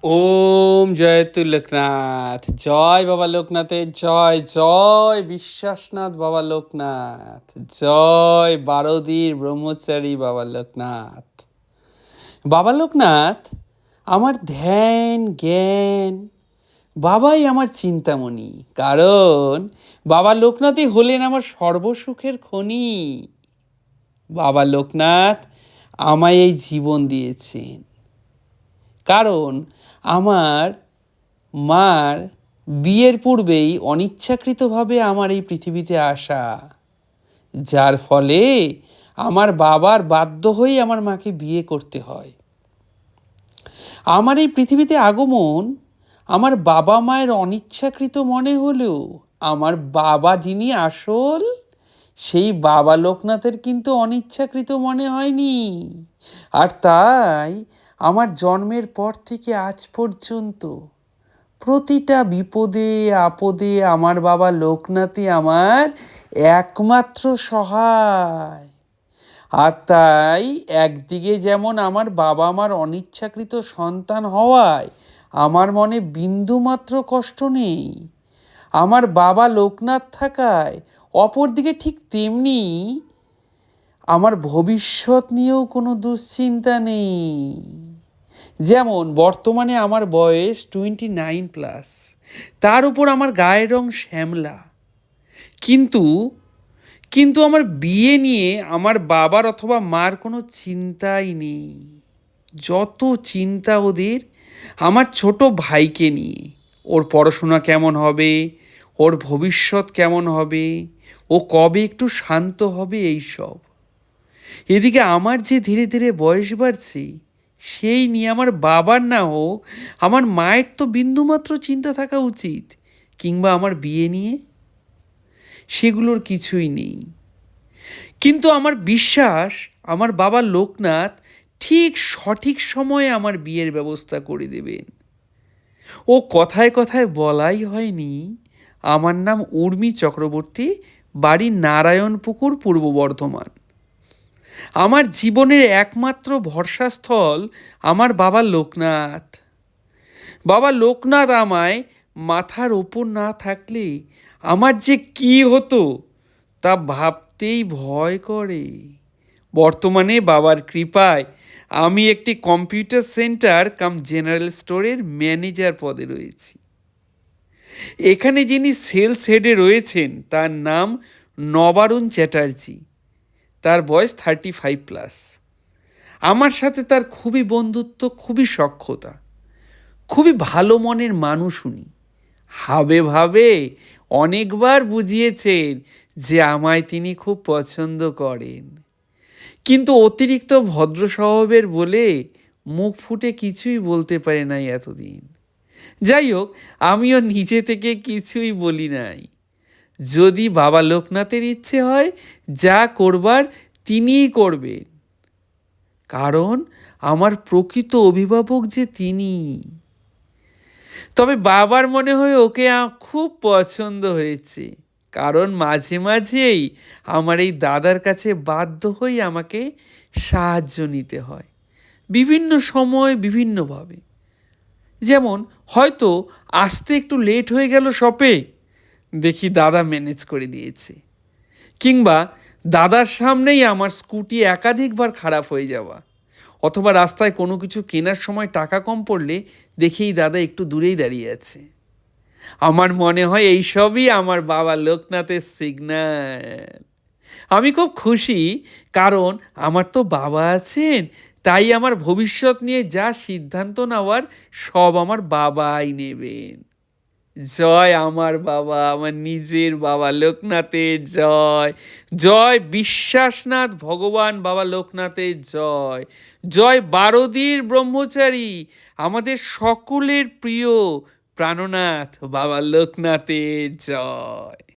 ওম জয়তু লোকনাথ। জয় বাবা লোকনাথের জয়, জয় বিশ্বাসনাথ বাবা লোকনাথ, জয় বারোদির ব্রহ্মচারী বাবা লোকনাথ। বাবা লোকনাথ আমার ধ্যান জ্ঞান, বাবাই আমার চিন্তামণি। কারণ বাবা লোকনাথই হলেন আমার সর্বসুখের খনি। বাবা লোকনাথ আমায় এই জীবন দিয়েছেন, কারণ আমার মার বিয়ের পূর্বেই অনিচ্ছাকৃতভাবে আমার এই পৃথিবীতে আসা, যার ফলে আমার বাবার বাধ্য হয়েই আমার মাকে বিয়ে করতে হয়। আমার এই পৃথিবীতে আগমন আমার বাবা মায়ের অনিচ্ছাকৃত মনে হলেও আমার বাবা যিনি আসল, সেই বাবা লোকনাথের কিন্তু অনিচ্ছাকৃত মনে হয়নি। আর তাই আমার জন্মের পর থেকে আজ পর্যন্ত প্রতিটা বিপদে আপদে আমার বাবা লোকনাথই আমার একমাত্র সহায়। আর তাই একদিকে যেমন আমার বাবা মার অনিচ্ছাকৃত সন্তান হওয়ায় আমার মনে বিন্দুমাত্র কষ্ট নেই, আমার বাবা লোকনাথ থাকায় অপরদিকে ঠিক তেমনি আমার ভবিষ্যৎ নিয়েও কোনো দুশ্চিন্তা নেই। যেমন বর্তমানে আমার বয়স 29+, তার উপর আমার গায়ের রং শ্যামলা, কিন্তু কিন্তু আমার বিয়ে নিয়ে আমার বাবার অথবা মার কোনো চিন্তাই নেই। যত চিন্তা ওদের আমার ছোট ভাইকে নিয়ে, ওর পড়াশোনা কেমন হবে, ওর ভবিষ্যৎ কেমন হবে, ও কবে একটু শান্ত হবে, এইসব। এদিকে আমার যে ধীরে ধীরে বয়স বাড়ছে, সেই নিয়ে আমার বাবার না হোক আমার মায়ের তো বিন্দুমাত্র চিন্তা থাকা উচিত, কিংবা আমার বিয়ে নিয়ে সেগুলোর কিছুই নেই। কিন্তু আমার বিশ্বাস আমার বাবা লোকনাথ ঠিক সঠিক সময়ে আমার বিয়ের ব্যবস্থা করে দেবেন। ও কথায় কথায় বলাই হয়নি, আমার নাম উর্মি চক্রবর্তী, বাড়ি নারায়ণপুকুর, পূর্ব বর্ধমান। আমার জীবনের একমাত্র ভরসাস্থল আমার বাবা লোকনাথ। বাবা লোকনাথ আমায় মাথার ওপর না থাকলে আমার যে কি হতো তা ভাবতেই ভয় করে। বর্তমানে বাবার কৃপায় আমি একটি কম্পিউটার সেন্টার কাম জেনারেল স্টোরের ম্যানেজার পদে রয়েছি। এখানে যিনি সেলস হেডে রয়েছেন তার নাম নবারুণ চ্যাটার্জি। তার বয়স 35+। আমার সাথে তার খুবই বন্ধুত্ব, খুবই সখ্যতা, খুবই ভালো মনের মানুষ উনি। হাবে ভাবে অনেকবার বুঝিয়েছেন যে আমায় তিনি খুব পছন্দ করেন, কিন্তু অতিরিক্ত ভদ্র স্বভাবের বলে মুখ ফুটে কিছুই বলতে পারে নাই এতদিন। যাই হোক, আমিও নিজে থেকে কিছুই বলি নাই। যদি বাবা লোকনাথের ইচ্ছে হয় যা করবার তিনিই করবেন, কারণ আমার প্রকৃত অভিভাবক যে তিনি। তবে বাবার মনে হয় ওকে খুব পছন্দ হয়েছে, কারণ মাঝে মাঝেই আমার এই দাদার কাছে বাধ্য হয়ে আমাকে সাহায্য নিতে হয়, বিভিন্ন সময় বিভিন্নভাবে। যেমন হয়তো আসতে একটু লেট হয়ে গেল শপে, দেখি দাদা ম্যানেজ করে দিয়েছে। কিংবা দাদার সামনেই আমার স্কুটি একাধিকবার খারাপ হয়ে যাওয়া, অথবা রাস্তায় কোনো কিছু কেনার সময় টাকা কম পড়লে দেখেই দাদা একটু দূরেই দাঁড়িয়ে আছে। আমার মনে হয় এইসবই আমার বাবা লোকনাথের সিগন্যাল। আমি খুব খুশি, কারণ আমার তো বাবা আছেন, তাই আমার ভবিষ্যৎ নিয়ে যা সিদ্ধান্ত নেওয়ার সব আমার বাবাই নেবেন। জয় আমার বাবা, আমার নিজের বাবা লোকনাথের জয়, জয় বিশ্বাসনাথ ভগবান বাবা লোকনাথের জয়, জয় বারোদির ব্রহ্মচারী আমাদের সকলের প্রিয় প্রাণনাথ বাবা লোকনাথের জয়।